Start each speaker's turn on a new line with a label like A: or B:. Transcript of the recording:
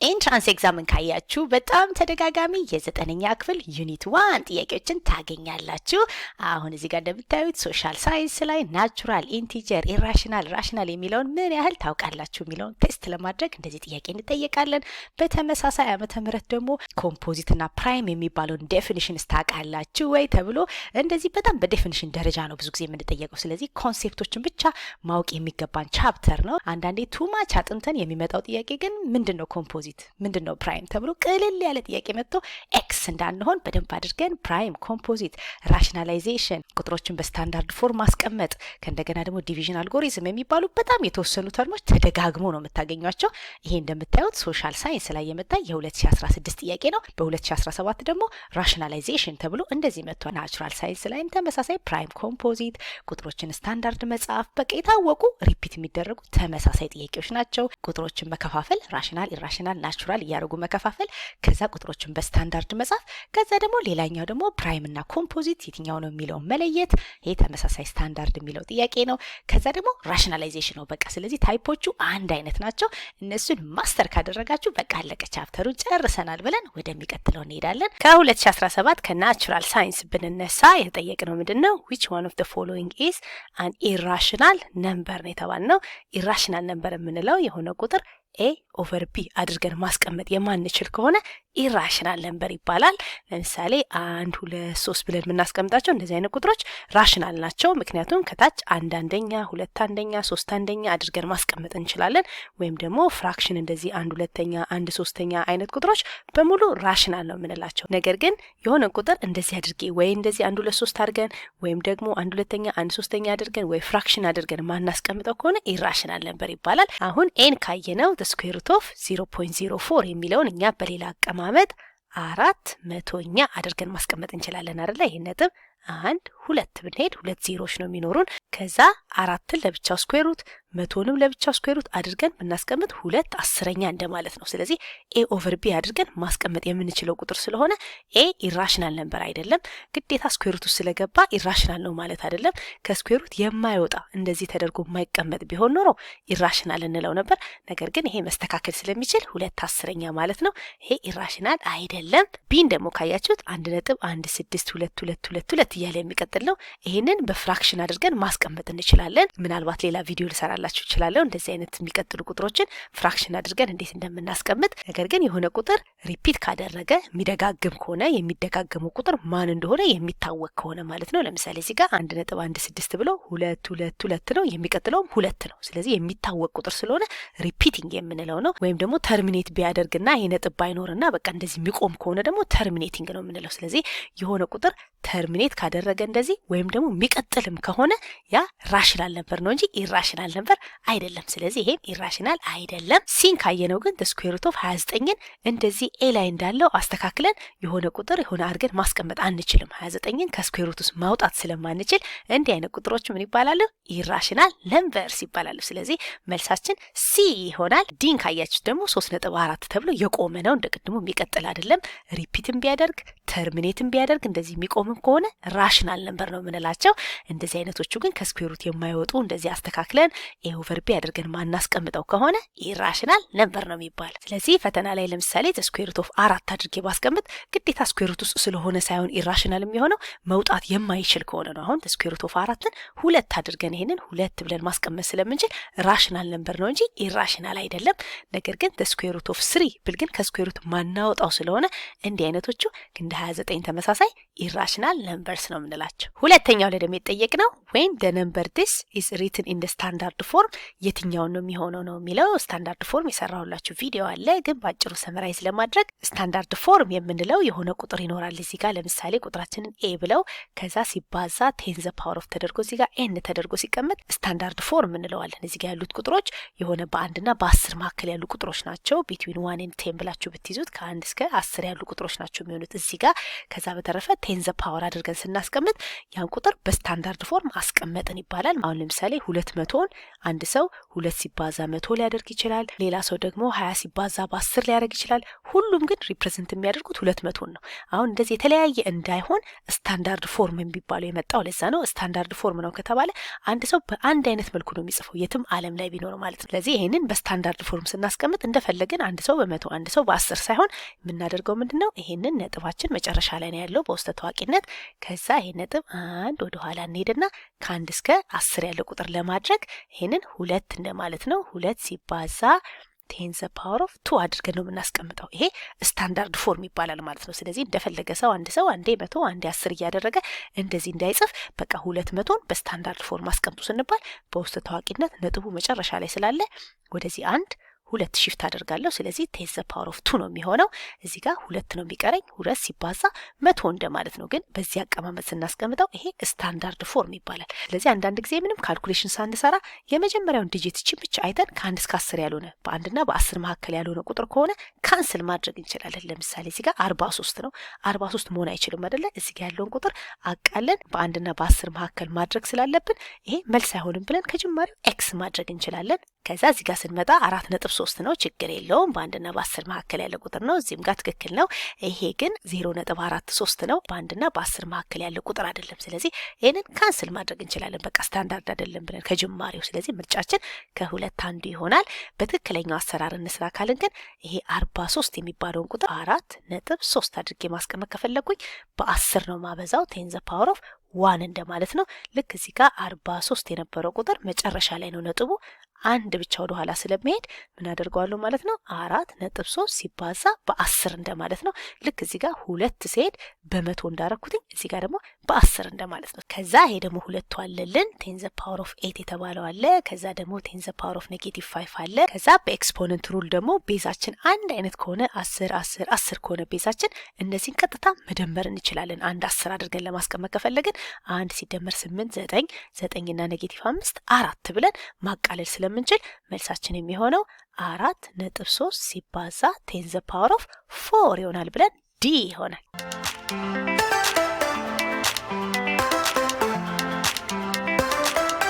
A: ኤንትራንስ ኤግዛምን ካያችሁ በጣም ተደጋጋሚ የዘጠነኛ ክፍል ዩኒት 1 ጥያቄዎችን ታገኛላችሁ። አሁን እዚህ ጋር እንደምታዩት ሶሻል ሳይንስ ላይ ናቹራል፣ ኢንቲጀር፣ ኢራሽናል፣ ራሽናል የሚለውን ምን ያህል ታውቃላችሁ የሚለውን ቴስት ለማድረግ እንደዚህ ጥያቄ እንጠየቃለን። በተመሳሳይ ዓመተ ምህረት ደግሞ ኮምፖዚት እና ፕራይም የሚባለውን ዴፊኒሽንስ ታውቃላችሁ ወይ ተብሎ እንደዚህ በጣም በዴፊኒሽን ደረጃ ነው ብዙ ጊዜ የምንጠየቀው። ስለዚህ ኮንሴፕቶችን ብቻ ማወቅ የሚገባን ቻፕተር ነው። አንዳንዴ ቱማች አጥንተን የሚመጣው ጥያቄ ግን ምንድነው ኮምፖዚት ምንድነው ፕራይም ተብሎ ቅልል ያለ ጥያቄ መጥቶ ኤክስ እንዳንሆን በደንብ አድርገን ፕራይም፣ ኮምፖዚት፣ ራሽናላይዜሽን፣ ቁጥሮችን በስታንዳርድ ፎርም ማስቀመጥ፣ ከእንደገና ደግሞ ዲቪዥን አልጎሪዝም የሚባሉ በጣም የተወሰኑ ተርሞች ተደጋግሞ ነው የምታገኟቸው። ይሄ እንደምታዩት ሶሻል ሳይንስ ላይ የመጣ የ2016 ጥያቄ ነው። በ2017 ደግሞ ራሽናላይዜሽን ተብሎ እንደዚህ መጥቷል። ናቹራል ሳይንስ ላይም ተመሳሳይ ፕራይም፣ ኮምፖዚት፣ ቁጥሮችን ስታንዳርድ መጻፍ፣ በቃ የታወቁ ሪፒት የሚደረጉ ተመሳሳይ ጥያቄዎች ናቸው። ቁጥሮችን መከፋፈል ራሽናል፣ ኢራሽናል፣ ናቹራል እያደረጉ መከፋፈል፣ ከዛ ቁጥሮችን በስታንዳርድ መጻፍ፣ ከዛ ደግሞ ሌላኛው ደግሞ ፕራይም እና ኮምፖዚት የትኛው ነው የሚለውን መለየት። ይሄ ተመሳሳይ ስታንዳርድ የሚለው ጥያቄ ነው። ከዛ ደግሞ ራሽናላይዜሽን ነው። በቃ ስለዚህ ታይፖቹ አንድ አይነት ናቸው። እነሱን ማስተር ካደረጋችሁ በቃ አለቀ፣ ቻፕተሩን ጨርሰናል ብለን ወደሚቀጥለው እንሄዳለን። ከ2017 ከናቹራል ሳይንስ ብንነሳ የተጠየቅነው ምንድነው? which one of the following is an irrational number ነው የተባልነው። ኢራሽናል ነምበር የምንለው የሆነ ቁጥር ኤ ኦቨር ቢ አድርገን ማስቀመጥ የማንችል ከሆነ ኢራሽናል ነምበር ይባላል። ለምሳሌ 1 2 3 ብለን የምናስቀምጣቸው እንደዚህ አይነት ቁጥሮች ራሽናል ናቸው። ምክንያቱም ከታች 1 አንደኛ፣ 2 አንደኛ፣ 3 አንደኛ አድርገን ማስቀመጥ እንችላለን። ወይም ደግሞ ፍራክሽን እንደዚህ 1 ሁለተኛ፣ 1 ሶስተኛ አይነት ቁጥሮች በሙሉ ራሽናል ነው የምንላቸው። ነገር ግን የሆነ ቁጥር እንደዚህ አድርጌ ወይ እንደዚህ 1 2 3 አድርገን ወይም ደግሞ 1 ሁለተኛ፣ 1 ሶስተኛ አድርገን ወይ ፍራክሽን አድርገን ማናስቀምጠው ከሆነ ኢራሽናል ነምበር ይባላል። አሁን ኤን ካየነው the square root of 0.04 የሚለውን እኛ በሌላ አቀማመጥ 400ኛ አድርገን ማስቀመጥ እንችላለን አይደለ? ይሄ ነጥብ 1 2 ብንሄድ 2 ዜሮዎች ነው የሚኖሩን። ከዛ 4ን ለብቻው ስኩዌር ሩት 100ንም ለብቻው ስኩዌር ሩት አድርገን ብናስቀምጥ 2 10ኛ እንደማለት ነው። ስለዚህ ኤ ኦቨር ቢ አድርገን ማስቀመጥ የምንችለው ቁጥር ስለሆነ ኤ ኢራሽናል ነምበር አይደለም። ግዴታ ስኩዌር ሩት ስለገባ ኢራሽናል ነው ማለት አይደለም። ከስኩዌር ሩት የማይወጣ እንደዚህ ተደርጎ የማይቀመጥ ቢሆን ኖሮ ኢራሽናል እንለው ነበር። ነገር ግን ይሄ መስተካከል ስለሚችል 2 10ኛ ማለት ነው። ይሄ ኢራሽናል አይደለም። ቢን ደግሞ ካያችሁት 1.162222 እያለ የሚቀጥል ነው። ይሄንን በፍራክሽን አድርገን ማስቀመጥ እንችላለን። ምናልባት ሌላ ቪዲዮ ልሰራላችሁ እችላለሁ እንደዚህ አይነት የሚቀጥሉ ቁጥሮችን ፍራክሽን አድርገን እንዴት እንደምናስቀምጥ። ነገር ግን የሆነ ቁጥር ሪፒት ካደረገ የሚደጋግም ከሆነ የሚደጋገመው ቁጥር ማን እንደሆነ የሚታወቅ ከሆነ ማለት ነው። ለምሳሌ እዚህ ጋር 1.16 ብሎ 2 2 2 ነው፣ የሚቀጥለውም 2 ነው። ስለዚህ የሚታወቅ ቁጥር ስለሆነ ሪፒቲንግ የምንለው ነው። ወይም ደግሞ ተርሚኔት ቢያደርግና ይሄ ነጥብ ባይኖርና በቃ እንደዚህ የሚቆም ከሆነ ደግሞ ተርሚኔቲንግ ነው የምንለው። ስለዚህ የሆነ ቁጥር ተርሚኔት ካደረገ እንደዚህ ወይም ደግሞ የሚቀጥልም ከሆነ ያ ራሽናል ነበር ነው እንጂ ኢራሽናል ነበር አይደለም። ስለዚህ ይሄም ኢራሽናል አይደለም። ሲን ካየነው ግን ስኩዌር ሩት ኦፍ 29ን እንደዚህ ኤ ላይ እንዳለው አስተካክለን የሆነ ቁጥር የሆነ አድርገን ማስቀመጥ አንችልም። 29ን ከስኩዌር ሩት ውስጥ ማውጣት ስለማንችል እንዲህ አይነት ቁጥሮች ምን ይባላሉ? ኢራሽናል ነምበርስ ይባላሉ። ስለዚህ መልሳችን ሲ ይሆናል። ዲን ካያችሁ ደግሞ 3.4 ተብሎ የቆመ ነው። እንደ ቅድሙ የሚቀጥል አይደለም። ሪፒትም ቢያደርግ ተርሚኔትም ቢያደርግ እንደዚህ የሚቆም ከሆነ ራሽናል ነምበር ነው የምንላቸው። እንደዚህ አይነቶቹ ግን ከስኩዌር ሩት የማይወጡ እንደዚህ አስተካክለን ኤ ኦቨር ቢ አድርገን ማናስቀምጠው ከሆነ ኢራሽናል ነምበር ነው የሚባል። ስለዚህ ፈተና ላይ ለምሳሌ ስኩዌር ሩት ኦፍ 4 አድርጌ ባስቀምጥ ግዴታ ስኩዌር ሩት ውስጥ ስለሆነ ሳይሆን ኢራሽናል የሚሆነው መውጣት የማይችል ከሆነ ነው። አሁን ስኩዌር ሩት ኦፍ 4ን 2 አድርገን ይሄንን 2 ብለን ማስቀመጥ ስለምንችል ራሽናል ነምበር ነው እንጂ ኢራሽናል አይደለም። ነገር ግን ስኩዌር ሩት ኦፍ 3 ብል ግን ከስኩዌር ሩት ማናወጣው ስለሆነ እንዲህ አይነቶቹ እንደ 29 ተመሳሳይ ኢራሽናል ነምበርስ ነው የምንላቸው። ሁለተኛው ላይ ደግሞ የጠየቅነው when the number this is written in the standard form የትኛውን ነው የሚሆነው ነው የሚለው። ስታንዳርድ ፎርም የሰራሁላችሁ ቪዲዮ አለ፣ ግን ባጭሩ ሰመራይዝ ለማድረግ ስታንዳርድ ፎርም የምንለው የሆነ ቁጥር ይኖራል። እዚህ ጋር ለምሳሌ ቁጥራችንን ኤ ብለው ከዛ ሲባዛ 10 ዘ ፓወር ኦፍ ተደርጎ እዚህ ጋር ኤን ተደርጎ ሲቀመጥ ስታንዳርድ ፎርም እንለዋለን። እዚህ ጋር ያሉት ቁጥሮች የሆነ በ1 እና በ10 መካከል ያሉ ቁጥሮች ናቸው። ቢትዊን 1 and 10 ብላችሁ ብትይዙት ከ1 እስከ 10 ያሉ ቁጥሮች ናቸው የሚሆኑት እዚህ ጋር። ከዛ በተረፈ 10 ዘ ፓወር አድርገን ስናስቀምጥ ያን ቁጥር በስታንዳርድ ፎርም አስቀመጥን ይባላል። አሁን ለምሳሌ 200ን አንድ ሰው 2 ሲባዛ 100 ሊያደርግ ይችላል። ሌላ ሰው ደግሞ 20 ሲባዛ በ10 ሊያደርግ ይችላል። ሁሉም ግን ሪፕሬዘንት የሚያደርጉት 200 ነው። አሁን እንደዚህ የተለያየ እንዳይሆን ስታንዳርድ ፎርም የሚባለው የመጣው ለዛ ነው። ስታንዳርድ ፎርም ነው ከተባለ አንድ ሰው በአንድ አይነት መልኩ ነው የሚጽፈው የትም ዓለም ላይ ቢኖር ማለት ነው። ስለዚህ ይሄንን በስታንዳርድ ፎርም ስናስቀምጥ እንደፈለግን አንድ ሰው በ100 አንድ ሰው በ10 ሳይሆን የምናደርገው ምንድነው ይሄንን ነጥባችን መጨረሻ ላይ ነው ያለው በውስጠ ታዋቂነት። ከዛ ይሄ ነጥብ አንድ ወደ ኋላ እንሄድና ከ1 እስከ 10 ያለው ቁጥር ለማድረግ ይሄንን 2 እንደማለት ነው። 2 ሲባዛ 10 ዘ ፓወር ኦፍ 2 አድርገን ነው የምናስቀምጠው። ይሄ ስታንዳርድ ፎርም ይባላል ማለት ነው። ስለዚህ እንደፈለገ ሰው አንዴ 100 አንዴ 10 እያደረገ እንደዚህ እንዳይጽፍ በቃ 200ን በስታንዳርድ ፎርም አስቀምጡ ስንባል በውስጠ ታዋቂነት ነጥቡ መጨረሻ ላይ ስላለ ወደዚህ 2 ሺፍት አደርጋለሁ። ስለዚህ 10 ዘ ፓወር ኦፍ 2 ነው የሚሆነው። እዚህ ጋር 2 ነው የሚቀረኝ። 2 ሲባዛ 100 እንደማለት ነው። ግን በዚህ አቀማመጥ ስናስቀምጠው ይሄ ስታንዳርድ ፎርም ይባላል። ስለዚህ አንዳንድ ጊዜ ምንም ካልኩሌሽን ሳንሰራ የመጀመሪያውን ዲጂት እቺን ብቻ አይተን ከ1 እስከ 10 ያልሆነ በ1 እና በ10 መካከል ያልሆነ ቁጥር ከሆነ ካንስል ማድረግ እንችላለን። ለምሳሌ እዚህ ጋር 43 ነው። 43 መሆን አይችልም አይደለ? እዚህ ጋር ያለውን ቁጥር አቃለን በ1 እና በ10 መካከል ማድረግ ስላለብን ይሄ መልስ አይሆንም ብለን ከጅማሬው ኤክስ ማድረግ እንችላለን። ከዛ እዚህ ጋር ስንመጣ 4.3 ነው። ችግር የለውም በ1 እና በ10 መካከል ያለ ቁጥር ነው። እዚህም ጋር ትክክል ነው። ይሄ ግን 0.43 ነው። በ1 እና በ10 መካከል ያለ ቁጥር አይደለም። ስለዚህ ይሄንን ካንስል ማድረግ እንችላለን። በቃ ስታንዳርድ አይደለም ብለን ከጅማሬው። ስለዚህ ምርጫችን ከሁለት አንዱ ይሆናል። በትክክለኛው አሰራር እንስራ ካልን ግን ይሄ 43 የሚባለውን ቁጥር 4.3 አድርጌ ማስቀመጥ ከፈለኩኝ በ10 ነው ማበዛው። 10 ዘ ፓወር ኦፍ 1 እንደማለት ነው። ልክ እዚህ ጋር 43 የነበረው ቁጥር መጨረሻ ላይ ነው ነጥቡ። አንድ ብቻ ወደ ኋላ ስለሚሄድ ምን አደርገዋለሁ ማለት ነው 4.3 ሲባዛ በ10 እንደማለት ነው። ልክ እዚህ ጋር 2 ሲሄድ በ100 እንዳረኩትኝ እዚህ ጋር ደግሞ በ10 እንደማለት ነው። ከዛ ይሄ ደግሞ ሁለቱ አለልን 10 ዘ ፓወር ኦፍ 8 የተባለው አለ። ከዛ ደግሞ 10 ዘ ፓወር ኦፍ -5 አለ። ከዛ በኤክስፖነንት ሩል ደግሞ ቤዛችን አንድ አይነት ከሆነ 10 ከሆነ ቤዛችን እነዚህን ቀጥታ መደመር እንችላለን። አንድ 10 አድርገን ለማስቀመጥ ከፈለግን 1 ሲደመር 8 9 እና -5 4 ብለን ማቃለል ስለምንችል መልሳችን የሚሆነው 4.3 ሲባዛ 10 ዘ ፓወር ኦፍ 4 ይሆናል ብለን ዲ ይሆናል።